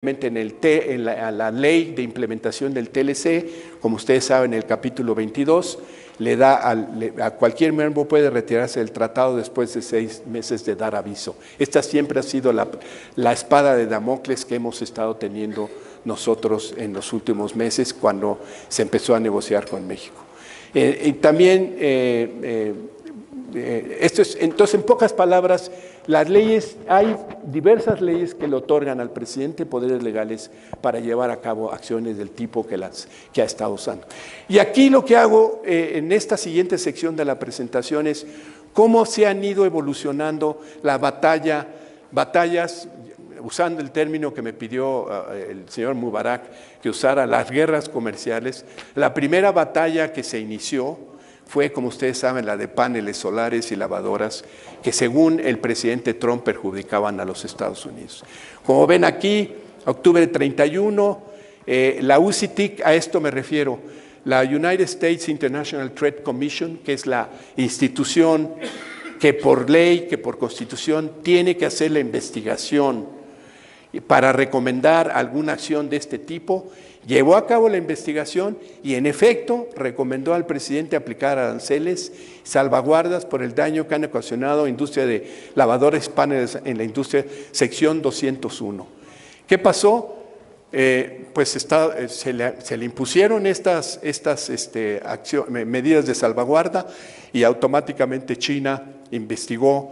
en la ley de implementación del TLC, como ustedes saben, el capítulo 22, le da a cualquier miembro puede retirarse del tratado después de 6 meses de dar aviso. Esta siempre ha sido la espada de Damocles que hemos estado teniendo nosotros en los últimos meses cuando se empezó a negociar con México. Y también, entonces, en pocas palabras, las leyes, hay diversas leyes que le otorgan al presidente poderes legales para llevar a cabo acciones del tipo que ha estado usando. Y aquí lo que hago en esta siguiente sección de la presentación es cómo se han ido evolucionando las batallas, usando el término que me pidió el señor Mubarak que usara, las guerras comerciales. La primera batalla que se inició fue, como ustedes saben, la de paneles solares y lavadoras, que según el presidente Trump perjudicaban a los Estados Unidos. Como ven aquí, octubre 31, la UCITIC, a esto me refiero, la United States International Trade Commission, que es la institución que por ley, que por constitución, tiene que hacer la investigación para recomendar alguna acción de este tipo, llevó a cabo la investigación y en efecto recomendó al presidente aplicar aranceles, salvaguardas por el daño que han ocasionado a la industria de lavadores paneles en la industria, sección 201. ¿Qué pasó? Pues se le impusieron estas medidas de salvaguarda y automáticamente China investigó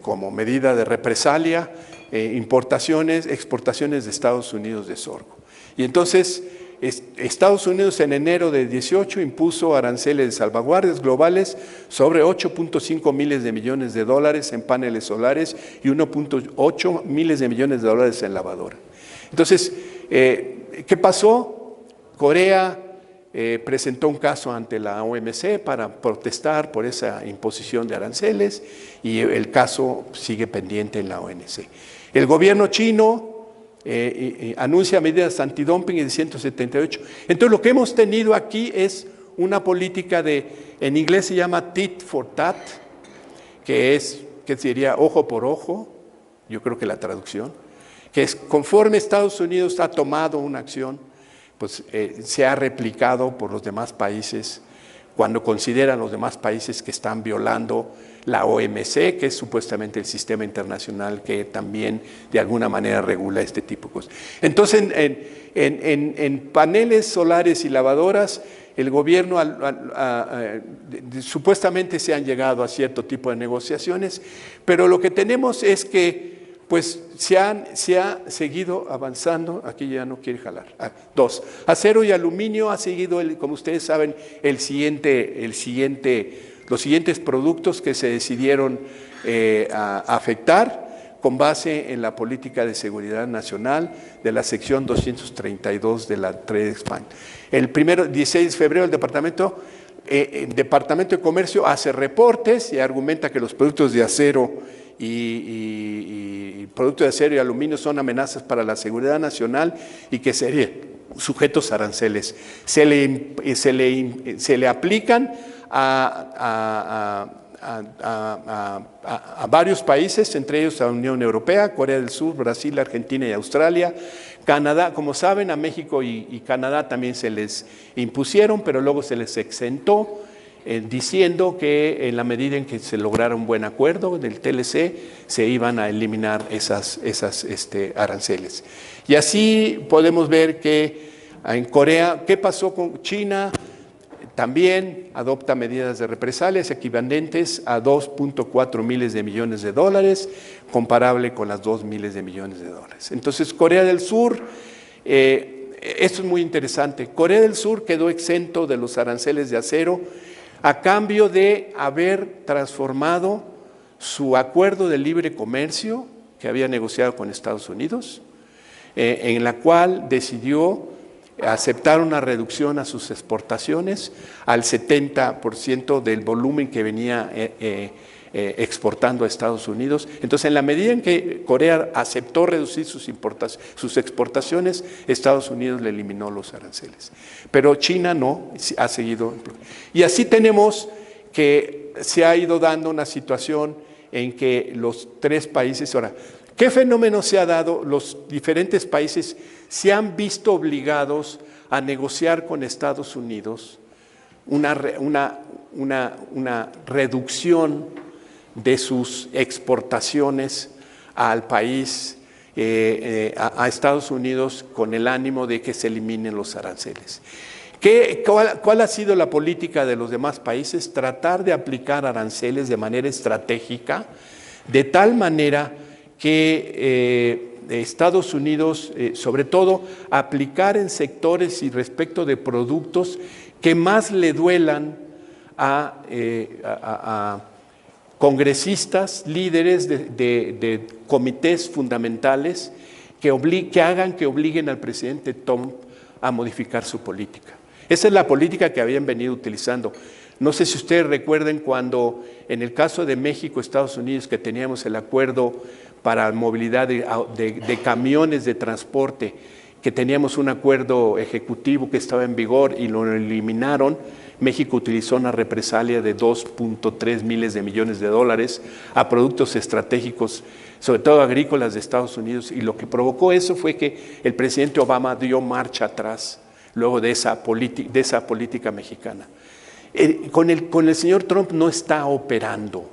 como medida de represalia exportaciones de Estados Unidos de sorgo. Y entonces Estados Unidos en enero de 18 impuso aranceles de salvaguardas globales sobre 8.5 miles de millones de dólares en paneles solares y 1.8 miles de millones de dólares en lavadora. Entonces, ¿qué pasó? Corea presentó un caso ante la OMC para protestar por esa imposición de aranceles y el caso sigue pendiente en la OMC. El gobierno chino anuncia medidas antidumping de 178. Entonces lo que hemos tenido aquí es una política en inglés se llama tit for tat, que sería ojo por ojo, yo creo que la traducción, que es conforme Estados Unidos ha tomado una acción, pues se ha replicado por los demás países cuando consideran los demás países que están violando la OMC, que es supuestamente el sistema internacional que también de alguna manera regula este tipo de cosas. Entonces, en paneles solares y lavadoras, el gobierno supuestamente se han llegado a cierto tipo de negociaciones, pero lo que tenemos es que pues se ha seguido avanzando, aquí ya no quiere jalar. Dos, acero y aluminio ha seguido, como ustedes saben, los siguientes productos que se decidieron afectar con base en la política de seguridad nacional de la sección 232 de la Trade Expand. El 16 de febrero el Departamento de Comercio hace reportes y argumenta que los productos de acero y productos de acero y aluminio son amenazas para la seguridad nacional y que serían sujetos a aranceles. Se le aplican a varios países, entre ellos a la Unión Europea, Corea del Sur, Brasil, Argentina y Australia. Canadá, como saben, a México y Canadá también se les impusieron, pero luego se les exentó, diciendo que en la medida en que se lograra un buen acuerdo del TLC, se iban a eliminar esas aranceles. Y así podemos ver que en Corea, ¿qué pasó con China? También adopta medidas de represalias equivalentes a 2.4 miles de millones de dólares, comparable con las 2 miles de millones de dólares. Entonces, Corea del Sur, esto es muy interesante, Corea del Sur quedó exento de los aranceles de acero a cambio de haber transformado su acuerdo de libre comercio que había negociado con Estados Unidos, en la cual decidió aceptar una reducción a sus exportaciones al 70% del volumen que venía exportando a Estados Unidos. Entonces, en la medida en que Corea aceptó reducir sus exportaciones, Estados Unidos le eliminó los aranceles. Pero China no, ha seguido. Y así tenemos que se ha ido dando una situación en que los tres países, ahora, ¿Qué fenómeno se ha dado? Los diferentes países se han visto obligados a negociar con Estados Unidos una reducción de sus exportaciones al país, a Estados Unidos, con el ánimo de que se eliminen los aranceles. ¿Cuál ha sido la política de los demás países? Tratar de aplicar aranceles de manera estratégica, de tal manera que Estados Unidos, sobre todo, aplicar en sectores y respecto de productos que más le duelan a congresistas, líderes de comités fundamentales que obliguen al presidente Trump a modificar su política. Esa es la política que habían venido utilizando. No sé si ustedes recuerden cuando en el caso de México, Estados Unidos, que teníamos el acuerdo para movilidad de camiones de transporte, que teníamos un acuerdo ejecutivo que estaba en vigor y lo eliminaron. México utilizó una represalia de 2.3 miles de millones de dólares a productos estratégicos, sobre todo agrícolas de Estados Unidos, y lo que provocó eso fue que el presidente Obama dio marcha atrás luego de esa política mexicana. Con el señor Trump no está operando.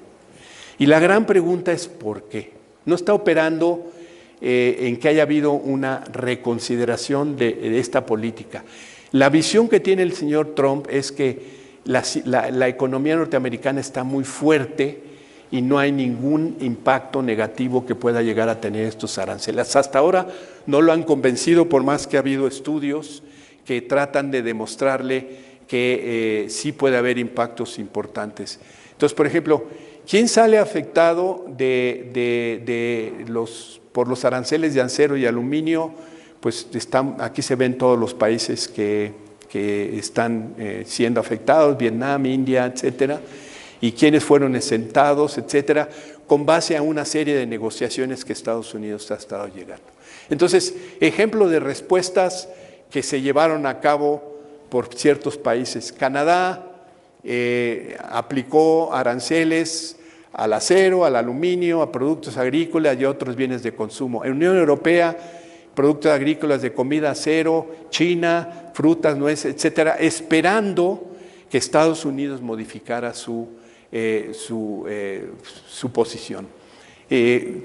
Y la gran pregunta es ¿por qué? No está operando en que haya habido una reconsideración de esta política. La visión que tiene el señor Trump es que la economía norteamericana está muy fuerte y no hay ningún impacto negativo que pueda llegar a tener estos aranceles. Hasta ahora no lo han convencido, por más que ha habido estudios que tratan de demostrarle que sí puede haber impactos importantes. Entonces, por ejemplo, ¿quién sale afectado por los aranceles de acero y aluminio? Pues aquí se ven todos los países que están siendo afectados, Vietnam, India, etcétera, y quiénes fueron exentados, etcétera, con base a una serie de negociaciones que Estados Unidos ha estado llegando. Entonces, ejemplo de respuestas que se llevaron a cabo por ciertos países. Canadá aplicó aranceles al acero, al aluminio, a productos agrícolas y a otros bienes de consumo. En la Unión Europea, productos agrícolas de comida, acero, China, frutas, nueces, etcétera, esperando que Estados Unidos modificara su posición.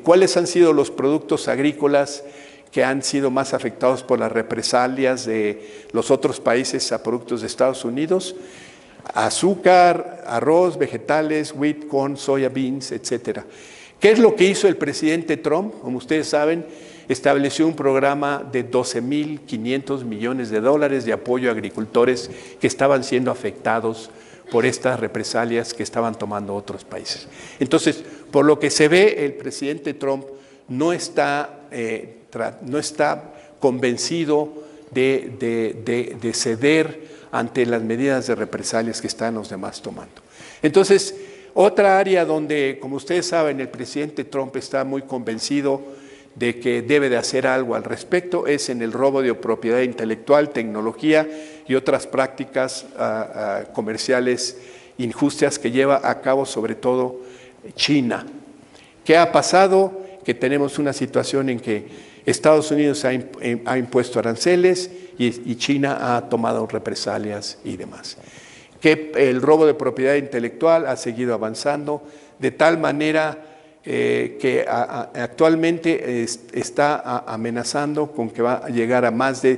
¿Cuáles han sido los productos agrícolas que han sido más afectados por las represalias de los otros países a productos de Estados Unidos? Azúcar, arroz, vegetales, wheat, corn, soya beans, etcétera. ¿Qué es lo que hizo el presidente Trump? Como ustedes saben, estableció un programa de 12.500 millones de dólares de apoyo a agricultores que estaban siendo afectados por estas represalias que estaban tomando otros países. Entonces, por lo que se ve, el presidente Trump no está convencido de ceder ante las medidas de represalias que están los demás tomando. Entonces, otra área donde, como ustedes saben, el presidente Trump está muy convencido de que debe de hacer algo al respecto es en el robo de propiedad intelectual, tecnología y otras prácticas comerciales injustas que lleva a cabo sobre todo China. ¿Qué ha pasado? Que tenemos una situación en que Estados Unidos ha impuesto aranceles y China ha tomado represalias y demás. Que el robo de propiedad intelectual ha seguido avanzando de tal manera que actualmente está amenazando con que va a llegar a más de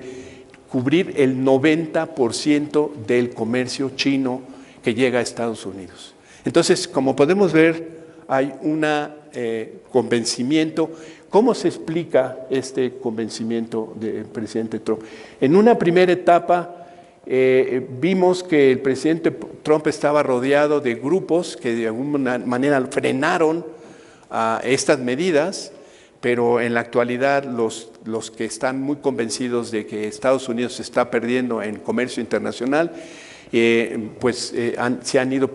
cubrir el 90% del comercio chino que llega a Estados Unidos. Entonces, como podemos ver, hay un convencimiento. ¿Cómo se explica este convencimiento del presidente Trump? En una primera etapa vimos que el presidente Trump estaba rodeado de grupos que de alguna manera frenaron estas medidas, pero en la actualidad los que están muy convencidos de que Estados Unidos se está perdiendo en comercio internacional, se han ido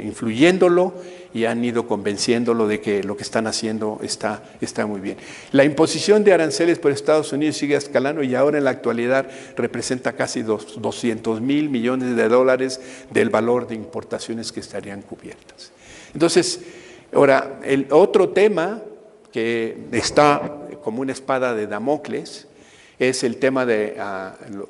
influyéndolo y han ido convenciéndolo de que lo que están haciendo está muy bien. La imposición de aranceles por Estados Unidos sigue escalando y ahora en la actualidad representa casi 200,000 millones de dólares del valor de importaciones que estarían cubiertas. Entonces, ahora, el otro tema que está como una espada de Damocles es el tema de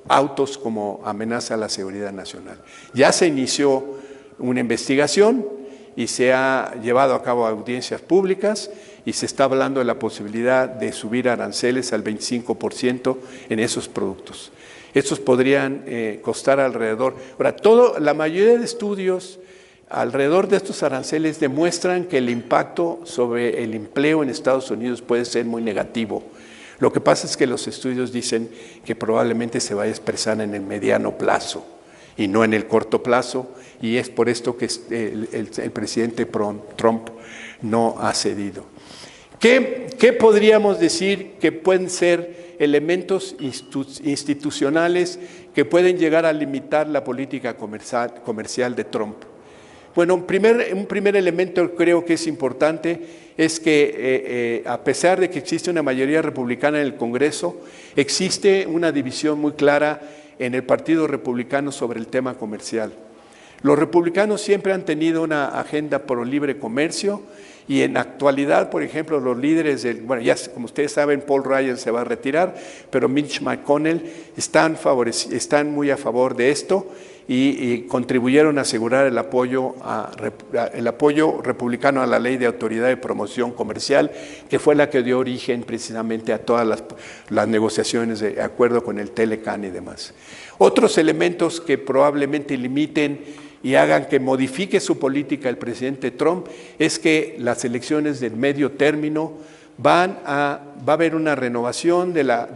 autos como amenaza a la seguridad nacional. Ya se inició una investigación y se ha llevado a cabo audiencias públicas y se está hablando de la posibilidad de subir aranceles al 25% en esos productos. Estos podrían costar alrededor. Ahora, la mayoría de estudios alrededor de estos aranceles demuestran que el impacto sobre el empleo en Estados Unidos puede ser muy negativo. Lo que pasa es que los estudios dicen que probablemente se vaya a expresar en el mediano plazo y no en el corto plazo, y es por esto que el presidente Trump no ha cedido. ¿Qué podríamos decir que pueden ser elementos institucionales que pueden llegar a limitar la política comercial de Trump? Bueno, un primer elemento creo que es importante es que a pesar de que existe una mayoría republicana en el Congreso, existe una división muy clara en el Partido Republicano sobre el tema comercial. Los republicanos siempre han tenido una agenda pro libre comercio y en actualidad, por ejemplo, los líderes, bueno, ya como ustedes saben, Paul Ryan se va a retirar, pero Mitch McConnell están muy a favor de esto y contribuyeron a asegurar el apoyo republicano a la Ley de Autoridad de Promoción Comercial, que fue la que dio origen precisamente a todas las negociaciones de acuerdo con el Telecan y demás. Otros elementos que probablemente limiten y hagan que modifique su política el presidente Trump es que las elecciones del medio término va a haber una renovación de la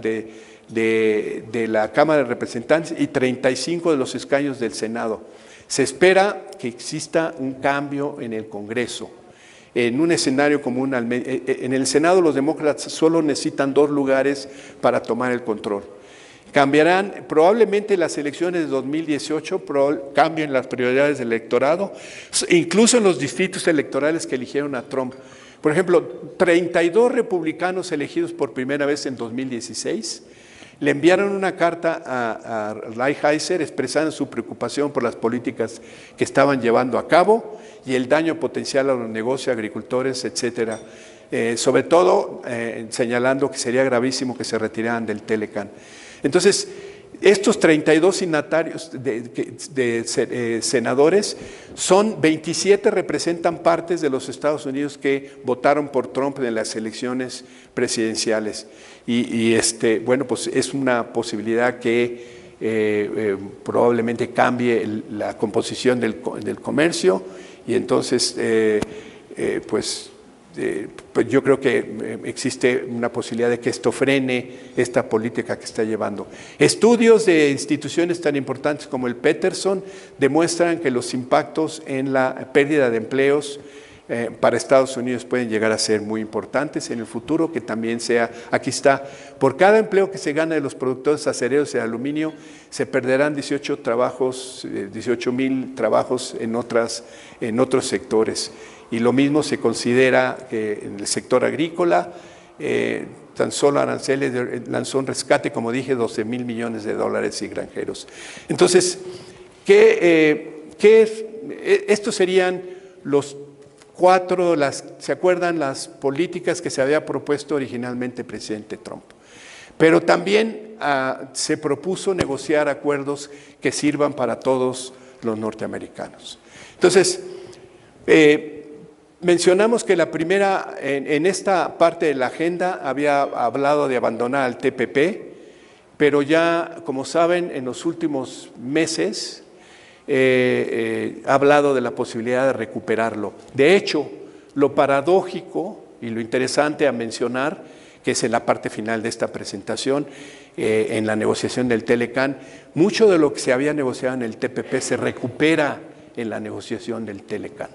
Cámara de Representantes y 35 de los escaños del Senado. Se espera que exista un cambio en el Congreso. En un escenario común, en el Senado los demócratas solo necesitan 2 lugares para tomar el control. Cambiarán probablemente las elecciones de 2018, cambien las prioridades del electorado, incluso en los distritos electorales que eligieron a Trump. Por ejemplo, 32 republicanos elegidos por primera vez en 2016 le enviaron una carta a Lighthizer expresando su preocupación por las políticas que estaban llevando a cabo y el daño potencial a los negocios, agricultores, etcétera. Sobre todo señalando que sería gravísimo que se retiraran del Telecan. Entonces, estos 32 signatarios de senadores, 27 representan partes de los Estados Unidos que votaron por Trump en las elecciones presidenciales. Bueno, pues es una posibilidad que probablemente cambie la composición del comercio y entonces, pues yo creo que existe una posibilidad de que esto frene esta política que está llevando. Estudios de instituciones tan importantes como el Peterson demuestran que los impactos en la pérdida de empleos para Estados Unidos pueden llegar a ser muy importantes en el futuro, que también sea, aquí está, por cada empleo que se gana de los productores acereros y de aluminio, se perderán 18,000 trabajos en otros sectores. Y lo mismo se considera que en el sector agrícola, tan solo aranceles lanzó un rescate, como dije, 12,000 millones de dólares y granjeros. Entonces, estos serían los 4, ¿se acuerdan? Las políticas que se había propuesto originalmente el presidente Trump. Pero también se propuso negociar acuerdos que sirvan para todos los norteamericanos. Entonces, mencionamos que la primera, en esta parte de la agenda, había hablado de abandonar al TPP, pero ya, como saben, en los últimos meses ha hablado de la posibilidad de recuperarlo. De hecho, lo paradójico y lo interesante a mencionar, que es en la parte final de esta presentación, en la negociación del Telecan, mucho de lo que se había negociado en el TPP se recupera en la negociación del Telecan.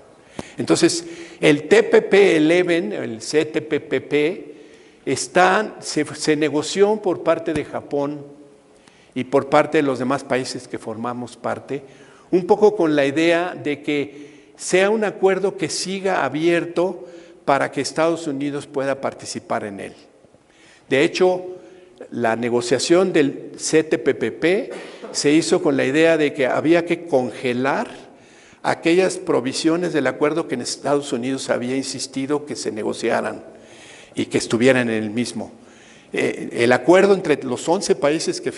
Entonces, el TPP-11, el CTPPP, se negoció por parte de Japón y por parte de los demás países que formamos parte, un poco con la idea de que sea un acuerdo que siga abierto para que Estados Unidos pueda participar en él. De hecho, la negociación del CTPPP se hizo con la idea de que había que congelar aquellas provisiones del acuerdo que en Estados Unidos había insistido que se negociaran. y que estuvieran en el mismo. El acuerdo entre los 11 países que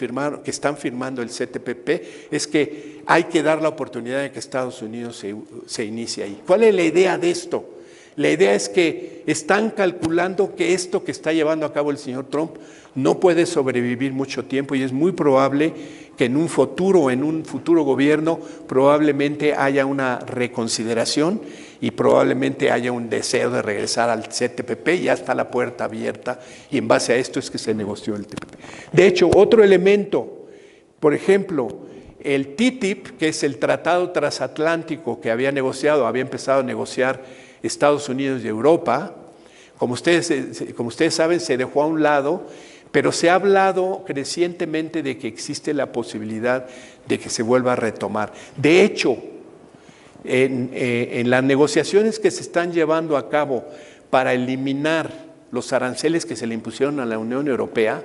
están firmando el CTPP es que hay que dar la oportunidad de que Estados Unidos se inicie ahí. ¿Cuál es la idea de esto? La idea es que están calculando que esto que está llevando a cabo el señor Trump no puede sobrevivir mucho tiempo y es muy probable que en un futuro gobierno probablemente haya una reconsideración y probablemente haya un deseo de regresar al CTPP. Ya está la puerta abierta y en base a esto es que se negoció el TPP. De hecho, otro elemento, por ejemplo, el TTIP, que es el Tratado Transatlántico que había empezado a negociar Estados Unidos y Europa, como ustedes saben, se dejó a un lado, pero se ha hablado crecientemente de que existe la posibilidad de que se vuelva a retomar. De hecho, en las negociaciones que se están llevando a cabo para eliminar los aranceles que se le impusieron a la Unión Europea,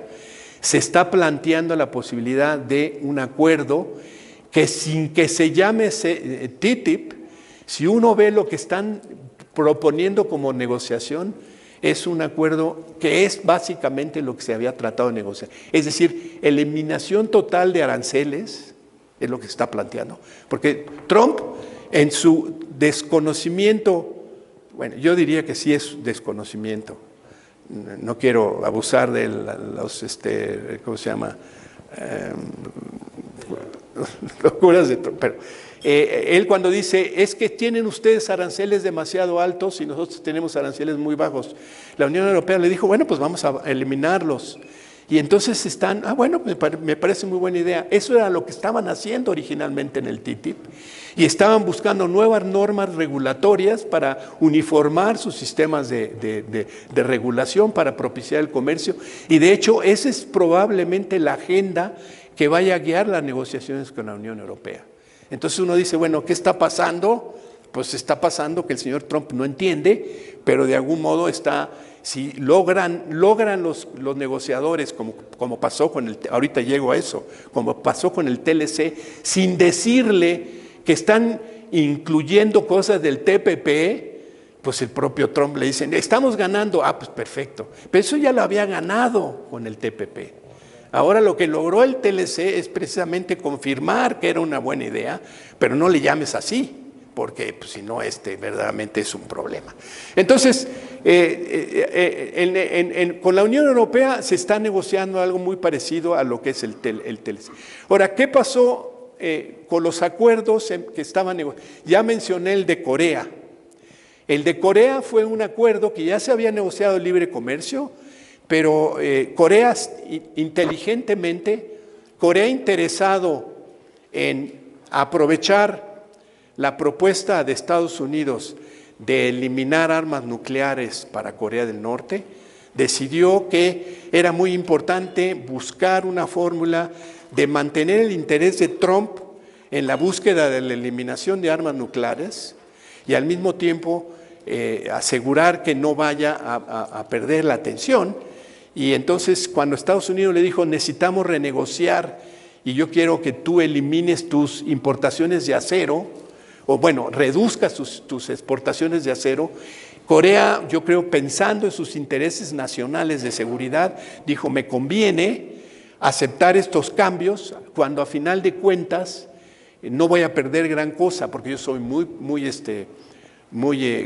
se está planteando la posibilidad de un acuerdo que, sin que se llame TTIP, si uno ve lo que están proponiendo como negociación, es un acuerdo que es básicamente lo que se había tratado de negociar. Es decir, eliminación total de aranceles es lo que se está planteando. Porque Trump, en su desconocimiento, bueno, yo diría que sí es desconocimiento. No quiero abusar de los, ¿cómo se llama? Locuras de Trump, pero él cuando dice, es que tienen ustedes aranceles demasiado altos y nosotros tenemos aranceles muy bajos. La Unión Europea le dijo, bueno, pues vamos a eliminarlos. Y entonces están, bueno, me parece muy buena idea. Eso era lo que estaban haciendo originalmente en el TTIP. Y estaban buscando nuevas normas regulatorias para uniformar sus sistemas de regulación, para propiciar el comercio. Y de hecho, esa es probablemente la agenda que vaya a guiar las negociaciones con la Unión Europea. Entonces uno dice, bueno, ¿qué está pasando? Pues está pasando que el señor Trump no entiende, pero de algún modo si logran los negociadores, como pasó con ahorita llego a eso, como pasó con el TLC, sin decirle que están incluyendo cosas del TPP, pues el propio Trump le dice, estamos ganando, pues perfecto, pero eso ya lo había ganado con el TPP. Ahora lo que logró el TLC es precisamente confirmar que era una buena idea, pero no le llames así, porque pues, si no, verdaderamente es un problema. Entonces, con la Unión Europea se está negociando algo muy parecido a lo que es el TLC. Ahora, ¿qué pasó con los acuerdos que estaban negociando? Ya mencioné el de Corea. El de Corea fue un acuerdo que ya se había negociado el libre comercio, pero Corea inteligentemente, Corea interesado en aprovechar la propuesta de Estados Unidos de eliminar armas nucleares para Corea del Norte, decidió que era muy importante buscar una fórmula de mantener el interés de Trump en la búsqueda de la eliminación de armas nucleares y al mismo tiempo asegurar que no vaya a perder la atención. Y entonces cuando Estados Unidos le dijo necesitamos renegociar y yo quiero que tú elimines tus importaciones de acero, o bueno, reduzcas tus exportaciones de acero, Corea, yo creo, pensando en sus intereses nacionales de seguridad, dijo me conviene aceptar estos cambios cuando a final de cuentas no voy a perder gran cosa porque yo soy muy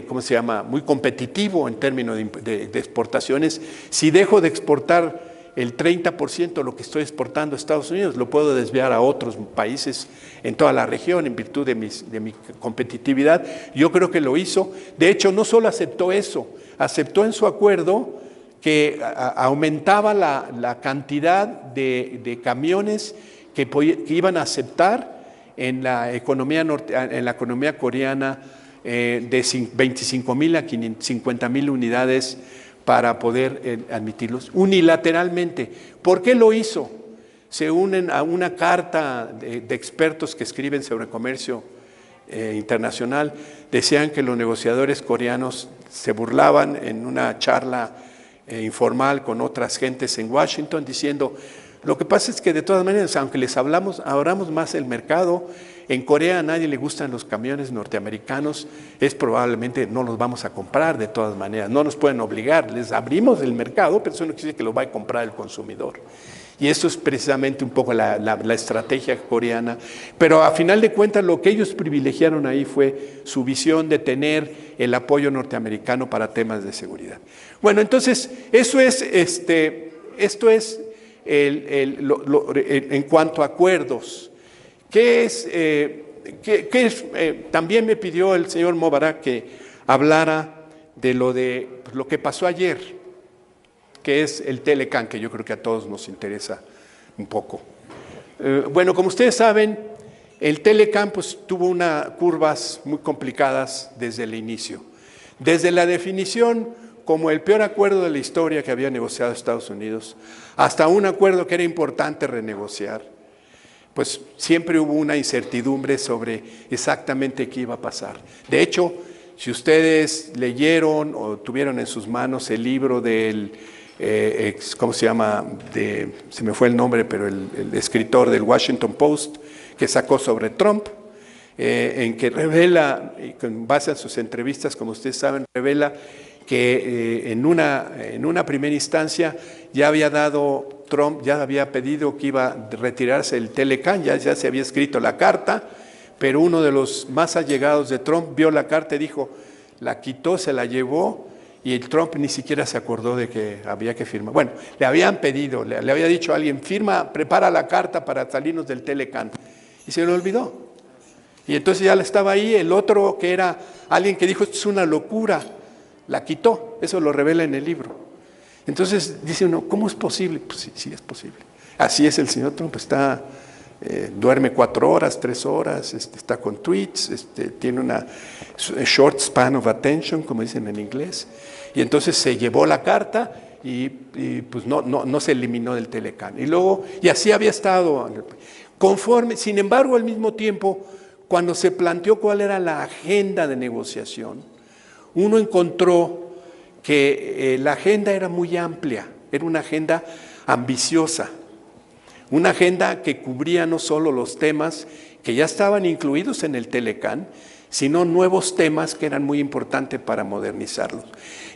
¿cómo se llama? Muy competitivo en términos de exportaciones. Si dejo de exportar el 30% de lo que estoy exportando a Estados Unidos, lo puedo desviar a otros países en toda la región en virtud de mi competitividad. Yo creo que lo hizo. De hecho, no solo aceptó eso, aceptó en su acuerdo que aumentaba la cantidad de camiones que iban a aceptar en la economía coreana, de 25,000 a 50,000 unidades para poder admitirlos unilateralmente. ¿Por qué lo hizo? Se unen a una carta de expertos que escriben sobre comercio internacional. Decían que los negociadores coreanos se burlaban en una charla informal con otras gentes en Washington diciendo, lo que pasa es que de todas maneras, aunque les abramos más el mercado, En Corea a nadie le gustan los camiones norteamericanos, es probablemente no los vamos a comprar de todas maneras, no nos pueden obligar, les abrimos el mercado, pero eso no quiere decir que lo va a comprar el consumidor. Y eso es precisamente un poco la estrategia coreana. Pero a final de cuentas lo que ellos privilegiaron ahí fue su visión de tener el apoyo norteamericano para temas de seguridad. Bueno, entonces esto es en cuanto a acuerdos. También me pidió el señor Mobarak que hablara de lo que pasó ayer, que es el Telecán, que yo creo que a todos nos interesa un poco. Bueno, como ustedes saben, el Telecán pues, tuvo curvas muy complicadas desde el inicio. Desde la definición como el peor acuerdo de la historia que había negociado Estados Unidos, hasta un acuerdo que era importante renegociar, pues siempre hubo una incertidumbre sobre exactamente qué iba a pasar. De hecho, si ustedes leyeron o tuvieron en sus manos el libro del ¿cómo se llama? Se me fue el nombre, pero el escritor del Washington Post que sacó sobre Trump, en que revela, con base a sus entrevistas, como ustedes saben, revela que en una primera instancia ya había dado Trump, ya había pedido que iba a retirarse el Telecán, ya se había escrito la carta, pero uno de los más allegados de Trump vio la carta y dijo, la quitó, se la llevó, y el Trump ni siquiera se acordó de que había que firmar. Bueno, le habían pedido, le había dicho a alguien, prepara la carta para salirnos del Telecán. Y se le olvidó. Y entonces ya estaba ahí, el otro que era alguien que dijo, esto es una locura, la quitó. Eso lo revela en el libro. Entonces dice uno, ¿cómo es posible? Pues sí, sí es posible. Así es el señor Trump, duerme 4 horas, 3 horas, está con tweets, tiene una short span of attention, como dicen en inglés, y entonces se llevó la carta y pues no se eliminó del Telecán. Y así había estado conforme, sin embargo, al mismo tiempo, cuando se planteó cuál era la agenda de negociación, uno encontró que la agenda era muy amplia, era una agenda ambiciosa. Una agenda que cubría no solo los temas que ya estaban incluidos en el Telecán, sino nuevos temas que eran muy importantes para modernizarlos.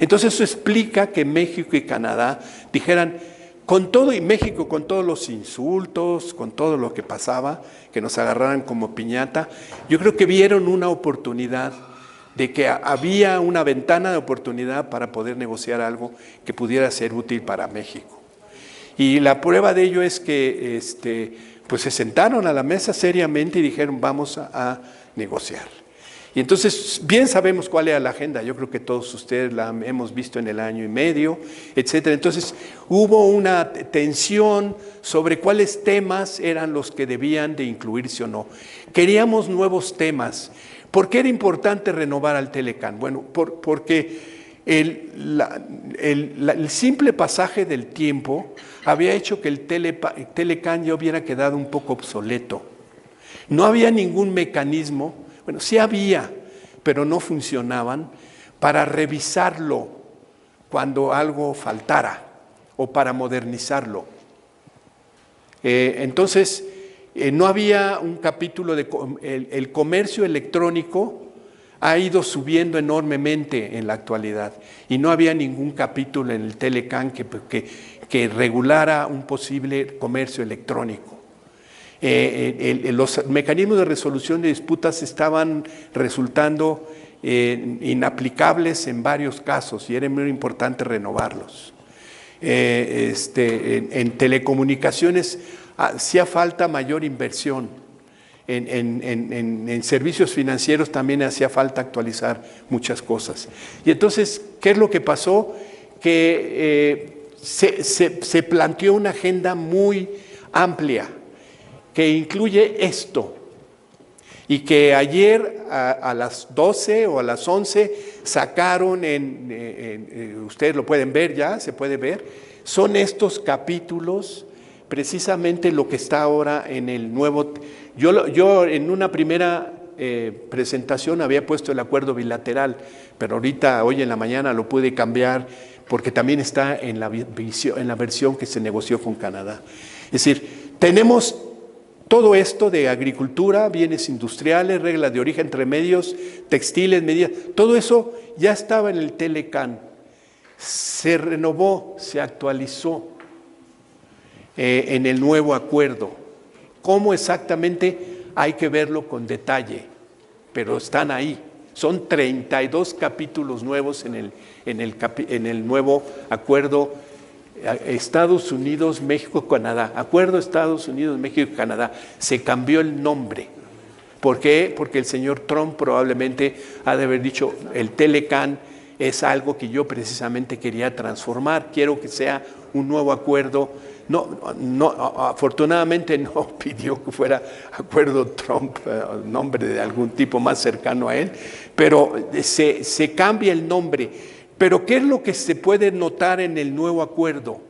Entonces eso explica que México y Canadá dijeran, con todo, y México con todos los insultos, con todo lo que pasaba, que nos agarraran como piñata, yo creo que vieron una oportunidad de que había una ventana de oportunidad para poder negociar algo que pudiera ser útil para México. Y la prueba de ello es que pues se sentaron a la mesa seriamente y dijeron vamos a negociar. Y entonces bien sabemos cuál era la agenda, yo creo que todos ustedes la hemos visto en el año y medio, etcétera. Entonces hubo una tensión sobre cuáles temas eran los que debían de incluirse o no. Queríamos nuevos temas. ¿Por qué era importante renovar al Telecán? Bueno, porque el simple pasaje del tiempo había hecho que el Telecán ya hubiera quedado un poco obsoleto. No había ningún mecanismo, bueno, sí había, pero no funcionaban para revisarlo cuando algo faltara o para modernizarlo. Entonces, no había un capítulo el comercio electrónico ha ido subiendo enormemente en la actualidad y no había ningún capítulo en el Telecán que regulara un posible comercio electrónico. Los mecanismos de resolución de disputas estaban resultando inaplicables en varios casos y era muy importante renovarlos. En telecomunicaciones hacía falta mayor inversión. En servicios financieros también hacía falta actualizar muchas cosas. Y entonces, ¿qué es lo que pasó? Que se planteó una agenda muy amplia que incluye esto y que ayer a las 12 o a las 11 sacaron, ustedes lo pueden ver ya, se puede ver, son estos capítulos, precisamente lo que está ahora en el nuevo. Yo en una primera presentación había puesto el acuerdo bilateral, pero ahorita, hoy en la mañana lo pude cambiar porque también está en la versión que se negoció con Canadá. Es decir, tenemos todo esto de agricultura, bienes industriales, reglas de origen entre medios, textiles, medidas, todo eso ya estaba en el Telecán. Se renovó, se actualizó en el nuevo acuerdo. ¿Cómo exactamente? Hay que verlo con detalle, pero están ahí. Son 32 capítulos nuevos en el nuevo acuerdo Estados Unidos, México, Canadá. Acuerdo Estados Unidos, México y Canadá. Se cambió el nombre. ¿Por qué? Porque el señor Trump probablemente ha de haber dicho, el Telecán es algo que yo precisamente quería transformar. Quiero que sea un nuevo acuerdo. No, afortunadamente no pidió que fuera acuerdo Trump, nombre de algún tipo más cercano a él, pero se cambia el nombre. Pero ¿qué es lo que se puede notar en el nuevo acuerdo?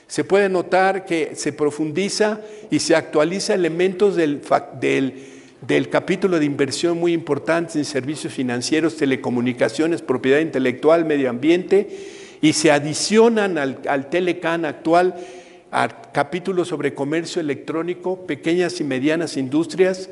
Se puede notar que se profundiza y se actualiza elementos del capítulo de inversión muy importantes en servicios financieros, telecomunicaciones, propiedad intelectual, medio ambiente, y se adicionan al Telecán actual a capítulos sobre comercio electrónico, pequeñas y medianas industrias,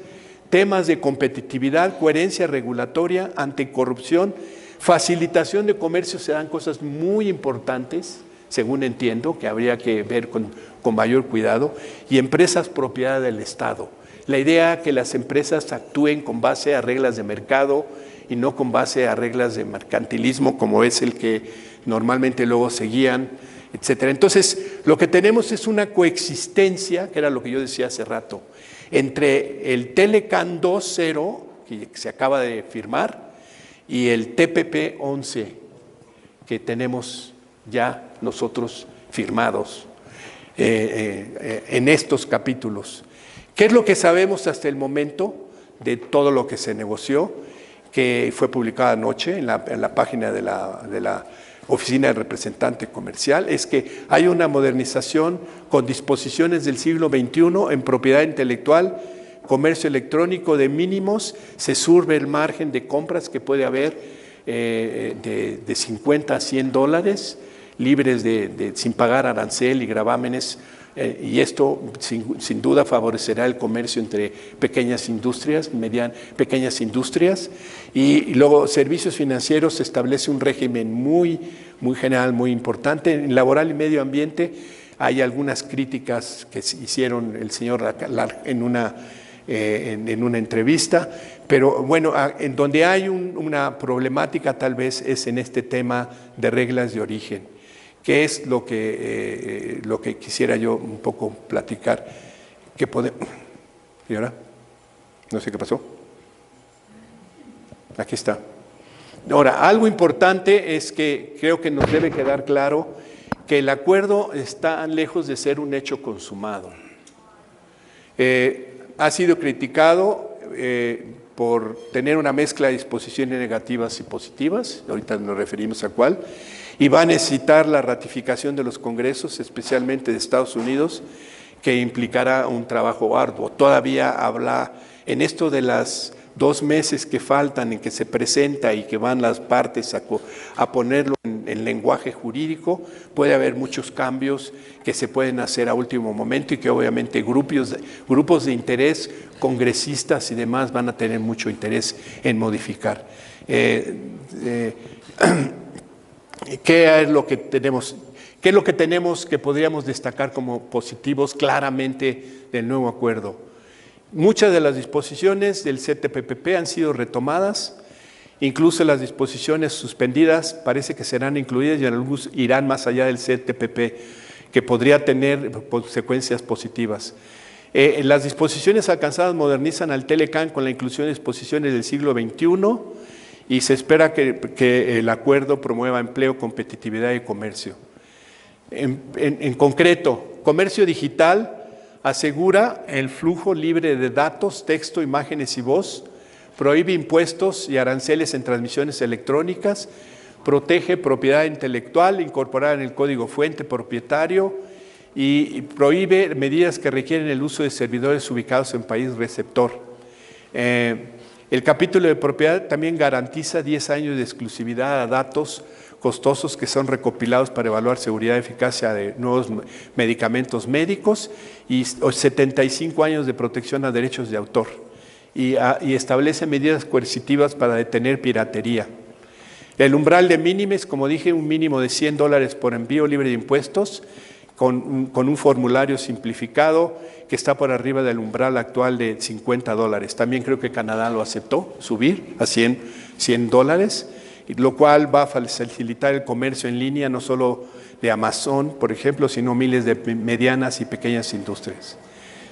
temas de competitividad, coherencia regulatoria, anticorrupción, facilitación de comercio. Se dan cosas muy importantes, según entiendo, que habría que ver con mayor cuidado, y empresas propiedad del Estado. La idea es que las empresas actúen con base a reglas de mercado y no con base a reglas de mercantilismo, como es el que normalmente luego seguían, etcétera. Entonces, lo que tenemos es una coexistencia, que era lo que yo decía hace rato, entre el Telecán 2.0, que se acaba de firmar, y el TPP-11, que tenemos ya nosotros firmados en estos capítulos. ¿Qué es lo que sabemos hasta el momento de todo lo que se negoció, que fue publicado anoche en la página de la Oficina del Representante Comercial? Es que hay una modernización con disposiciones del siglo XXI en propiedad intelectual, comercio electrónico de mínimos, se surve el margen de compras que puede haber de 50 a 100 dólares, libres sin pagar arancel y gravámenes, y esto sin duda favorecerá el comercio entre pequeñas industrias, pequeñas industrias, y luego servicios financieros. Se establece un régimen muy general, muy importante. En laboral y medio ambiente hay algunas críticas que hicieron el señor en una entrevista, pero bueno, en donde hay una problemática tal vez es en este tema de reglas de origen, que es lo que quisiera yo un poco platicar. ¿Y ahora? No sé qué pasó. Aquí está. Ahora, algo importante es que creo que nos debe quedar claro que el acuerdo está lejos de ser un hecho consumado. Ha sido criticado por tener una mezcla de disposiciones negativas y positivas, ahorita nos referimos a cuál, y va a necesitar la ratificación de los congresos, especialmente de Estados Unidos, que implicará un trabajo arduo. Todavía habla en esto de las 2 meses que faltan en que se presenta y que van las partes a ponerlo en lenguaje jurídico, puede haber muchos cambios que se pueden hacer a último momento y que obviamente grupos de interés, congresistas y demás van a tener mucho interés en modificar. ¿Qué es lo que tenemos? ¿Qué es lo que tenemos que podríamos destacar como positivos claramente del nuevo acuerdo? Muchas de las disposiciones del CTPP han sido retomadas, incluso las disposiciones suspendidas parece que serán incluidas y algunos irán más allá del CTPP, que podría tener consecuencias positivas. Las disposiciones alcanzadas modernizan al Telecán con la inclusión de disposiciones del siglo XXI y se espera que el acuerdo promueva empleo, competitividad y comercio. En concreto, comercio digital asegura el flujo libre de datos, texto, imágenes y voz, prohíbe impuestos y aranceles en transmisiones electrónicas, protege propiedad intelectual incorporada en el código fuente propietario y prohíbe medidas que requieren el uso de servidores ubicados en país receptor. El capítulo de propiedad también garantiza 10 años de exclusividad a datos costosos que son recopilados para evaluar seguridad y eficacia de nuevos medicamentos médicos y 75 años de protección a derechos de autor y establece medidas coercitivas para detener piratería. El umbral de mínimos, como dije, un mínimo de $100 por envío libre de impuestos con un formulario simplificado que está por arriba del umbral actual de $50. También creo que Canadá lo aceptó, subir a $100, lo cual va a facilitar el comercio en línea, no solo de Amazon, por ejemplo, sino miles de medianas y pequeñas industrias.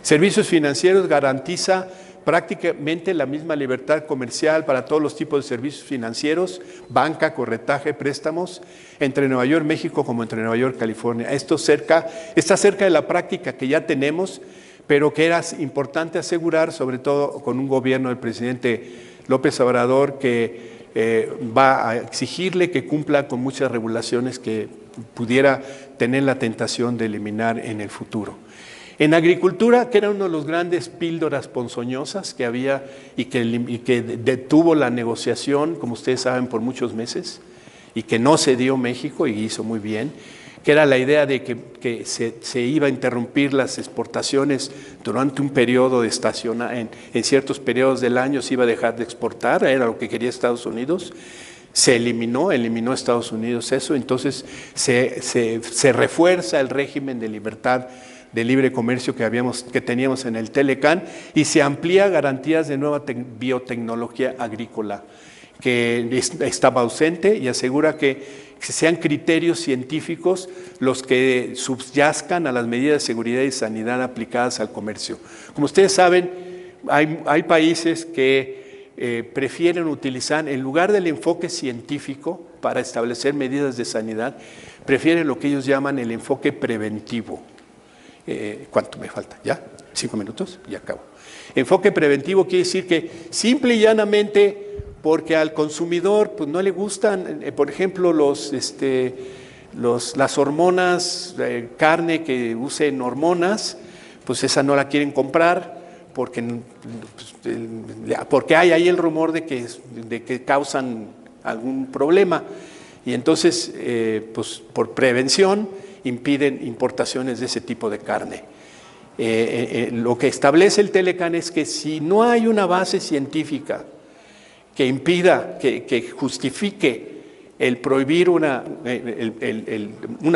Servicios financieros garantiza prácticamente la misma libertad comercial para todos los tipos de servicios financieros, banca, corretaje, préstamos, entre Nueva York, México, como entre Nueva York, California. Esto está cerca de la práctica que ya tenemos, pero que era importante asegurar, sobre todo con un gobierno del presidente López Obrador, que va a exigirle que cumpla con muchas regulaciones que pudiera tener la tentación de eliminar en el futuro. En agricultura, que era uno de los grandes píldoras ponzoñosas que había y que detuvo la negociación, como ustedes saben, por muchos meses, y que no cedió México y hizo muy bien, que era la idea de que se iba a interrumpir las exportaciones durante un periodo de en ciertos periodos del año se iba a dejar de exportar, era lo que quería Estados Unidos. Se eliminó Estados Unidos eso, entonces se refuerza el régimen de libertad de libre comercio que teníamos en el Telecán y se amplía garantías de nueva biotecnología agrícola que estaba ausente y asegura que sean criterios científicos los que subyazcan a las medidas de seguridad y sanidad aplicadas al comercio. Como ustedes saben, hay países que prefieren utilizar, en lugar del enfoque científico para establecer medidas de sanidad, prefieren lo que ellos llaman el enfoque preventivo. ¿Cuánto me falta? ¿Ya? 5 minutos y acabo. Enfoque preventivo quiere decir que simple y llanamente, porque al consumidor pues, no le gustan, por ejemplo, las hormonas, carne que usen hormonas, pues esa no la quieren comprar porque hay ahí el rumor de que causan algún problema. Y entonces, pues por prevención, impiden importaciones de ese tipo de carne. Lo que establece el Telecán es que si no hay una base científica que impida, que justifique el prohibir una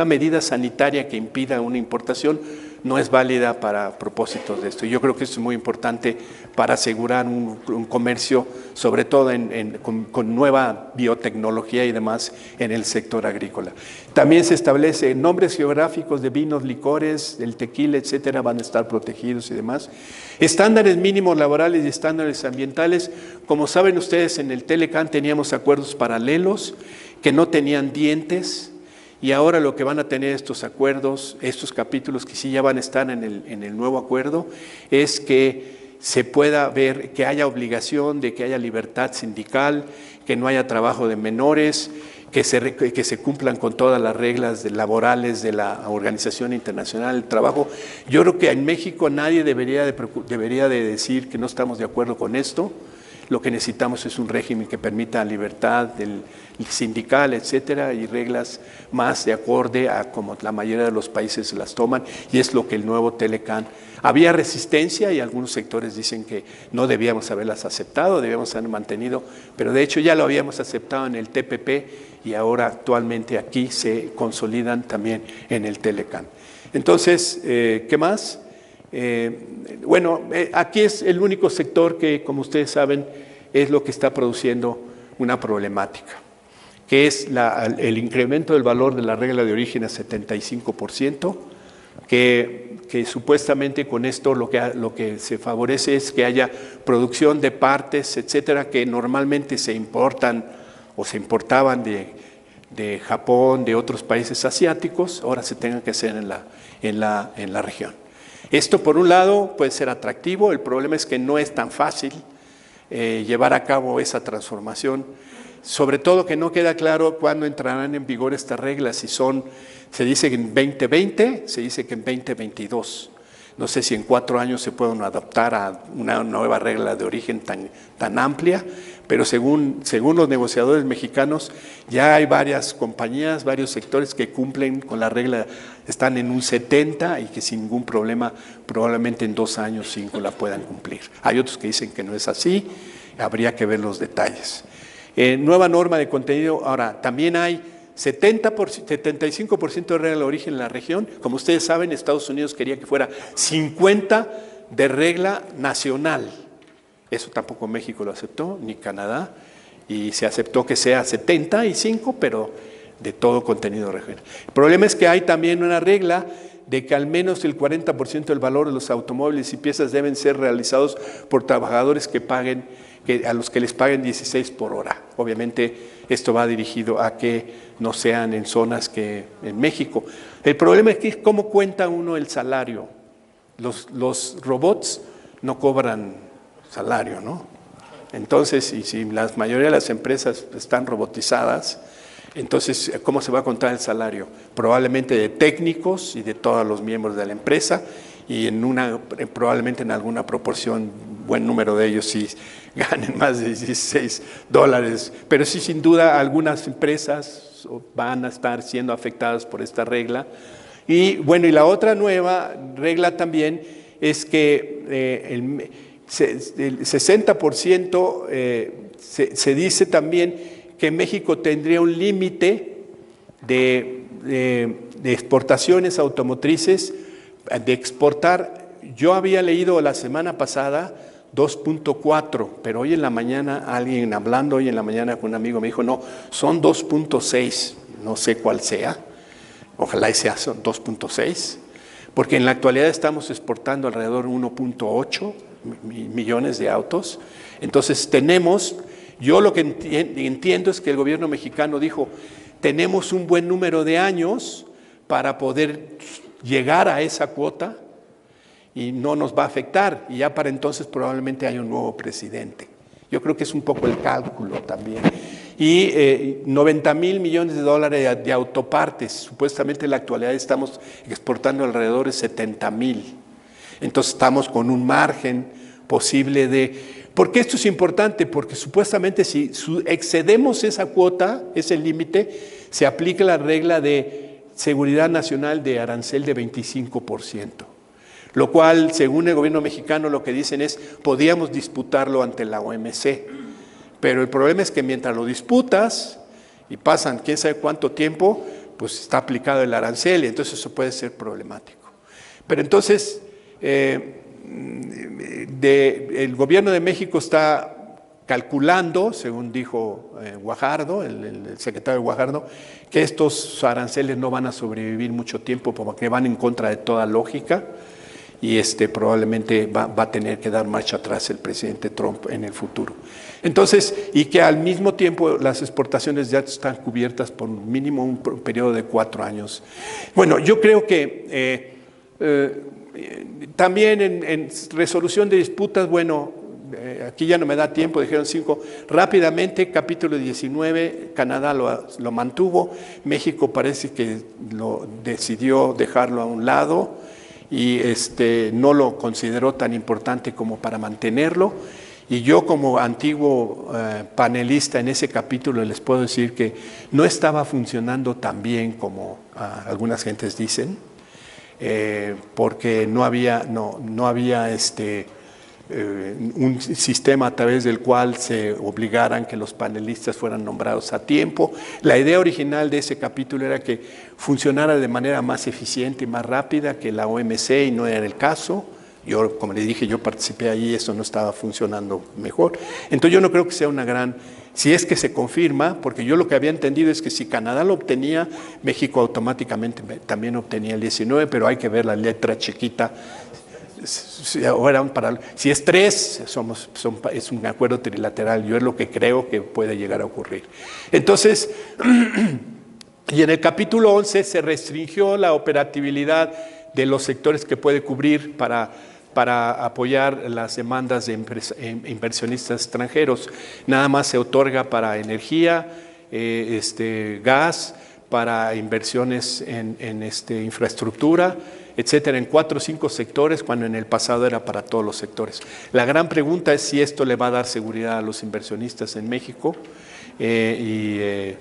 medida sanitaria que impida una importación, no es válida para propósitos de esto. Yo creo que eso es muy importante para asegurar un comercio, sobre todo con nueva biotecnología y demás en el sector agrícola. También se establece nombres geográficos de vinos, licores, el tequila, etcétera, van a estar protegidos y demás. Estándares mínimos laborales y estándares ambientales. Como saben ustedes, en el Telecán teníamos acuerdos paralelos que no tenían dientes. Y ahora lo que van a tener estos acuerdos, estos capítulos que sí ya van a estar en el nuevo acuerdo, es que se pueda ver que haya obligación de que haya libertad sindical, que no haya trabajo de menores, que se cumplan con todas las reglas laborales de la Organización Internacional del Trabajo. Yo creo que en México nadie debería de decir que no estamos de acuerdo con esto. Lo que necesitamos es un régimen que permita libertad del sindical, etcétera, y reglas más de acorde a como la mayoría de los países las toman, y es lo que el nuevo Telecán. Había resistencia y algunos sectores dicen que no debíamos haberlas aceptado, debíamos haber mantenido, pero de hecho ya lo habíamos aceptado en el TPP y ahora actualmente aquí se consolidan también en el Telecán. Entonces, ¿qué más? Aquí es el único sector que, como ustedes saben, es lo que está produciendo una problemática, que es el incremento del valor de la regla de origen a 75%, que supuestamente con esto lo que se favorece es que haya producción de partes, etcétera, que normalmente se importan o se importaban de Japón, de otros países asiáticos, ahora se tengan que hacer en la región. Esto, por un lado, puede ser atractivo, el problema es que no es tan fácil llevar a cabo esa transformación, sobre todo que no queda claro cuándo entrarán en vigor estas reglas, se dice que en 2020, se dice que en 2022. No sé si en 4 años se pueden adaptar a una nueva regla de origen tan amplia, pero según los negociadores mexicanos, ya hay varias compañías, varios sectores que cumplen con la regla, están en un 70 y que sin ningún problema, probablemente en 2 años, 5 la puedan cumplir. Hay otros que dicen que no es así, habría que ver los detalles. Nueva norma de contenido, ahora también hay 75% de regla de origen en la región. Como ustedes saben, Estados Unidos quería que fuera 50 de regla nacional. Eso tampoco México lo aceptó, ni Canadá, y se aceptó que sea 75, pero de todo contenido regional. El problema es que hay también una regla de que al menos el 40% del valor de los automóviles y piezas deben ser realizados por trabajadores a los que les paguen 16 por hora. Obviamente esto va dirigido a que no sean en zonas que en México. El problema es que cómo cuenta uno el salario. Los robots no cobran salario, ¿no? Entonces, y si la mayoría de las empresas están robotizadas, entonces, ¿cómo se va a contar el salario? Probablemente de técnicos y de todos los miembros de la empresa, y probablemente en alguna proporción, buen número de ellos sí ganen más de $16, pero sí, sin duda, algunas empresas van a estar siendo afectadas por esta regla. Y bueno, y la otra nueva regla también es que el 60% se dice también que México tendría un límite de exportaciones automotrices, de exportar. Yo había leído la semana pasada 2.4, pero hoy en la mañana hablando hoy en la mañana con un amigo me dijo, no, son 2.6, no sé cuál sea, ojalá y sea 2.6, porque en la actualidad estamos exportando alrededor de 1.8 millones de autos. Entonces yo lo que entiendo es que el gobierno mexicano dijo, tenemos un buen número de años para poder llegar a esa cuota y no nos va a afectar, y ya para entonces probablemente haya un nuevo presidente. Yo creo que es un poco el cálculo también. Y 90,000 millones de dólares de autopartes, supuestamente en la actualidad estamos exportando alrededor de 70,000. Entonces estamos con un margen posible de... ¿Por qué esto es importante? Porque supuestamente si excedemos esa cuota, ese límite, se aplica la regla de seguridad nacional de arancel de 25%. Lo cual, según el gobierno mexicano, lo que dicen es, podíamos disputarlo ante la OMC. Pero el problema es que mientras lo disputas y pasan quién sabe cuánto tiempo, pues está aplicado el arancel y entonces eso puede ser problemático. Pero entonces, el gobierno de México está calculando, según dijo Guajardo, el secretario Guajardo, que estos aranceles no van a sobrevivir mucho tiempo porque van en contra de toda lógica. Y probablemente va a tener que dar marcha atrás el presidente Trump en el futuro. Entonces, y que al mismo tiempo las exportaciones ya están cubiertas por mínimo un periodo de 4 años. Bueno, yo creo que también en resolución de disputas, bueno, aquí ya no me da tiempo, dijeron 5. Rápidamente, capítulo 19, Canadá lo mantuvo, México parece que lo decidió dejarlo a un lado, y no lo consideró tan importante como para mantenerlo. Y yo como antiguo panelista en ese capítulo les puedo decir que no estaba funcionando tan bien como algunas gentes dicen, porque no había un sistema a través del cual se obligaran que los panelistas fueran nombrados a tiempo. La idea original de ese capítulo era que funcionara de manera más eficiente y más rápida que la OMC, y no era el caso. Yo, como le dije, yo participé ahí, eso no estaba funcionando mejor. Entonces yo no creo que sea una gran... Si es que se confirma, porque yo lo que había entendido es que si Canadá lo obtenía, México automáticamente también obtenía el 19, pero hay que ver la letra chiquita. Si es 3, es un acuerdo trilateral. Yo es lo que creo que puede llegar a ocurrir. Entonces, y en el capítulo 11 se restringió la operatividad de los sectores que puede cubrir para apoyar las demandas de inversionistas extranjeros. Nada más se otorga para energía, gas, para inversiones en infraestructura, etcétera, en 4 o 5 sectores, cuando en el pasado era para todos los sectores. La gran pregunta es si esto le va a dar seguridad a los inversionistas en México, es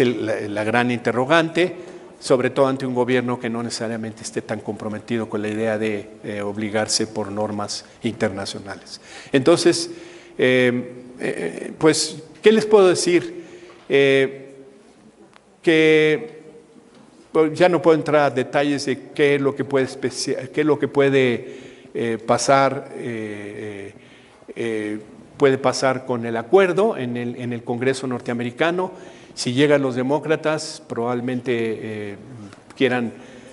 la gran interrogante, sobre todo ante un gobierno que no necesariamente esté tan comprometido con la idea de obligarse por normas internacionales. Entonces, pues, ¿qué les puedo decir? Que ya no puedo entrar a detalles de qué es lo que puede pasar. Puede pasar con el acuerdo en el Congreso norteamericano. Si llegan los demócratas, probablemente quieran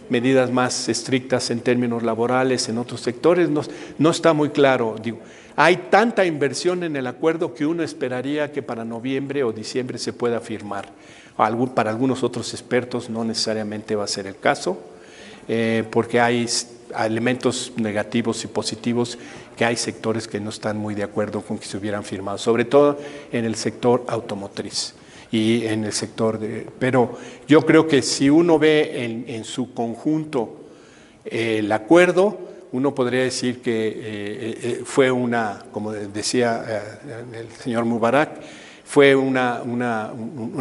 medidas más estrictas en términos laborales en otros sectores. No está muy claro. Digo, hay tanta inversión en el acuerdo que uno esperaría que para noviembre o diciembre se pueda firmar. Para algunos otros expertos no necesariamente va a ser el caso, porque hay elementos negativos y positivos, que hay sectores que no están muy de acuerdo con que se hubieran firmado, sobre todo en el sector automotriz y en el sector pero yo creo que si uno ve en su conjunto el acuerdo, uno podría decir que fue como decía el señor Mubarak, fue un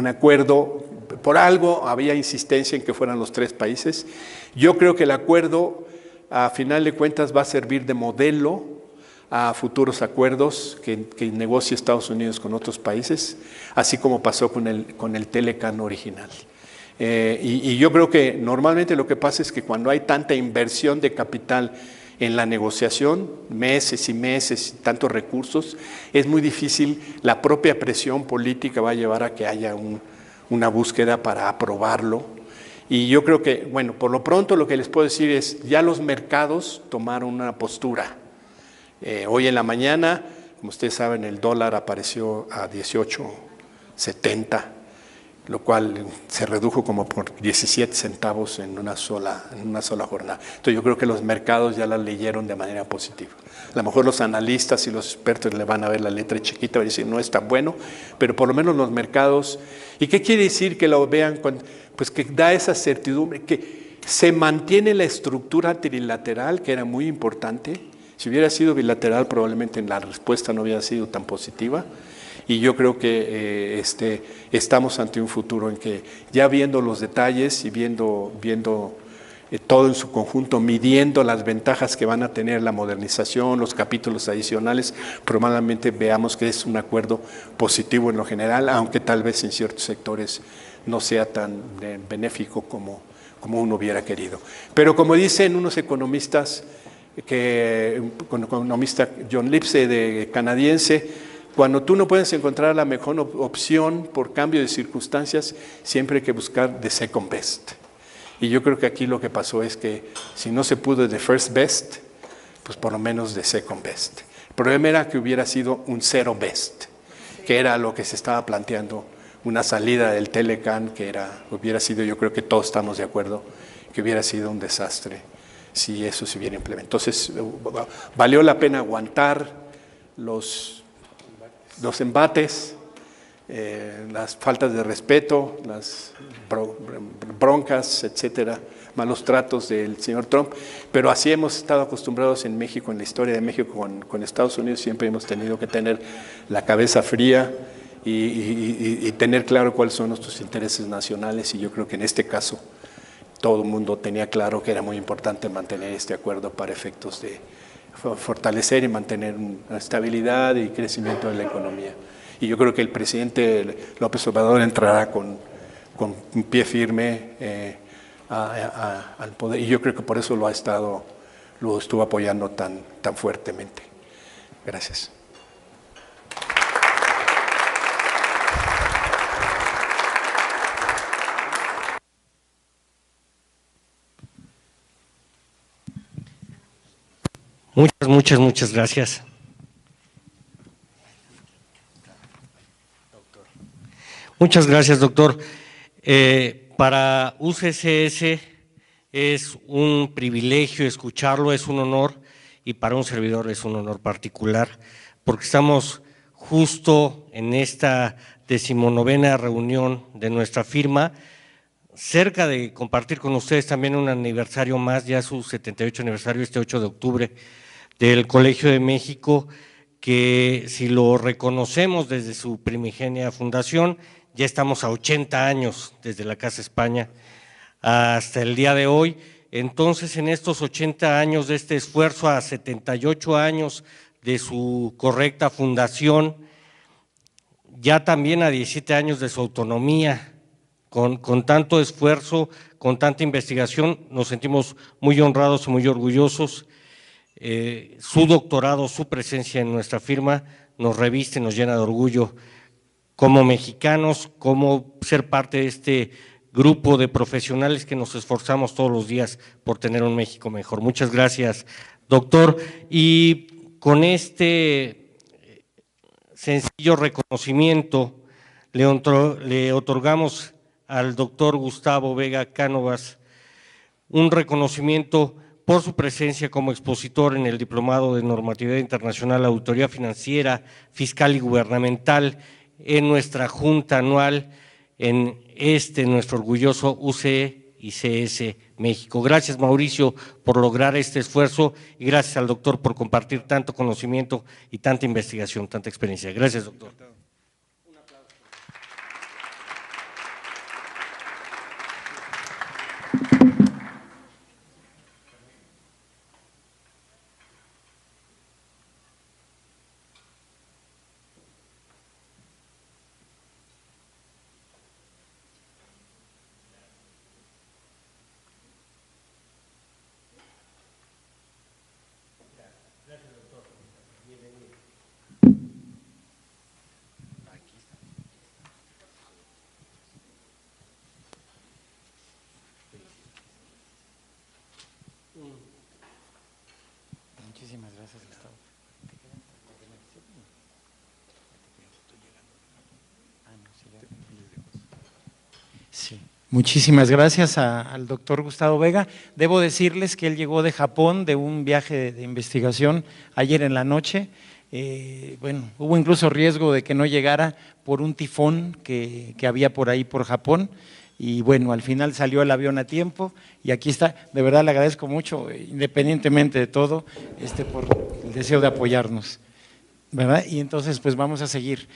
acuerdo, por algo había insistencia en que fueran los 3 países. Yo creo que el acuerdo, a final de cuentas, va a servir de modelo a futuros acuerdos que negocie Estados Unidos con otros países, así como pasó con el Telecan original. Y yo creo que normalmente lo que pasa es que cuando hay tanta inversión de capital en la negociación, meses y meses, tantos recursos, es muy difícil, la propia presión política va a llevar a que haya una búsqueda para aprobarlo. Y yo creo que, bueno, por lo pronto lo que les puedo decir es, ya los mercados tomaron una postura. Hoy en la mañana, como ustedes saben, el dólar apareció a 18.70, lo cual se redujo como por 17 centavos en una sola jornada. Entonces yo creo que los mercados ya la leyeron de manera positiva. A lo mejor los analistas y los expertos le van a ver la letra chiquita y van a decir no es tan bueno, pero por lo menos los mercados. ¿Y qué quiere decir que lo vean? Pues que da esa certidumbre, que se mantiene la estructura trilateral, que era muy importante. Si hubiera sido bilateral, probablemente la respuesta no hubiera sido tan positiva. Y yo creo que estamos ante un futuro en que, ya viendo los detalles y viendo todo en su conjunto, midiendo las ventajas que van a tener la modernización, los capítulos adicionales, probablemente veamos que es un acuerdo positivo en lo general, aunque tal vez en ciertos sectores no sea tan benéfico como uno hubiera querido. Pero como dicen unos economistas, el economista John Lipsey, canadiense, cuando tú no puedes encontrar la mejor opción por cambio de circunstancias, siempre hay que buscar the second best. Y yo creo que aquí lo que pasó es que si no se pudo the first best, pues por lo menos the second best. El problema era que hubiera sido un zero best, que era lo que se estaba planteando, una salida del Telecan, que hubiera sido, yo creo que todos estamos de acuerdo, que hubiera sido un desastre si eso se hubiera implementado. Entonces, valió la pena aguantar los embates, las faltas de respeto, las broncas, etcétera, malos tratos del señor Trump, pero así hemos estado acostumbrados en México, en la historia de México con Estados Unidos, siempre hemos tenido que tener la cabeza fría y tener claro cuáles son nuestros intereses nacionales, y yo creo que en este caso todo el mundo tenía claro que era muy importante mantener este acuerdo para efectos de fortalecer y mantener una estabilidad y crecimiento de la economía. Y yo creo que el presidente López Obrador entrará con un pie firme al poder, y yo creo que por eso lo estuvo apoyando tan fuertemente. Gracias. Muchas gracias. Muchas gracias, doctor. Para UCSS es un privilegio escucharlo, es un honor, y para un servidor es un honor particular, porque estamos justo en esta 19ª reunión de nuestra firma, cerca de compartir con ustedes también un aniversario más, ya su 78 aniversario, este 8 de octubre, del Colegio de México, que si lo reconocemos desde su primigenia fundación, ya estamos a 80 años desde la Casa España hasta el día de hoy. Entonces, en estos 80 años de este esfuerzo, a 78 años de su correcta fundación, ya también a 17 años de su autonomía, con tanto esfuerzo, con tanta investigación, nos sentimos muy honrados y muy orgullosos. Su doctorado, su presencia en nuestra firma nos reviste, nos llena de orgullo como mexicanos, como ser parte de este grupo de profesionales que nos esforzamos todos los días por tener un México mejor. Muchas gracias, doctor. Y con este sencillo reconocimiento le otorgamos al doctor Gustavo Vega Cánovas un reconocimiento por su presencia como expositor en el Diplomado de Normatividad Internacional, Auditoría Financiera, Fiscal y Gubernamental en nuestra Junta Anual en nuestro orgulloso UCE y CS México. Gracias, Mauricio, por lograr este esfuerzo y gracias al doctor por compartir tanto conocimiento y tanta investigación, tanta experiencia. Gracias, doctor. Muchísimas gracias, Gustavo. Sí, muchísimas gracias al doctor Gustavo Vega. Debo decirles que él llegó de Japón de un viaje de investigación ayer en la noche. Bueno, hubo incluso riesgo de que no llegara por un tifón que había por ahí por Japón. Y bueno, al final salió el avión a tiempo y aquí está. De verdad le agradezco mucho, independientemente de todo, por el deseo de apoyarnos, ¿verdad? Y entonces pues vamos a seguir.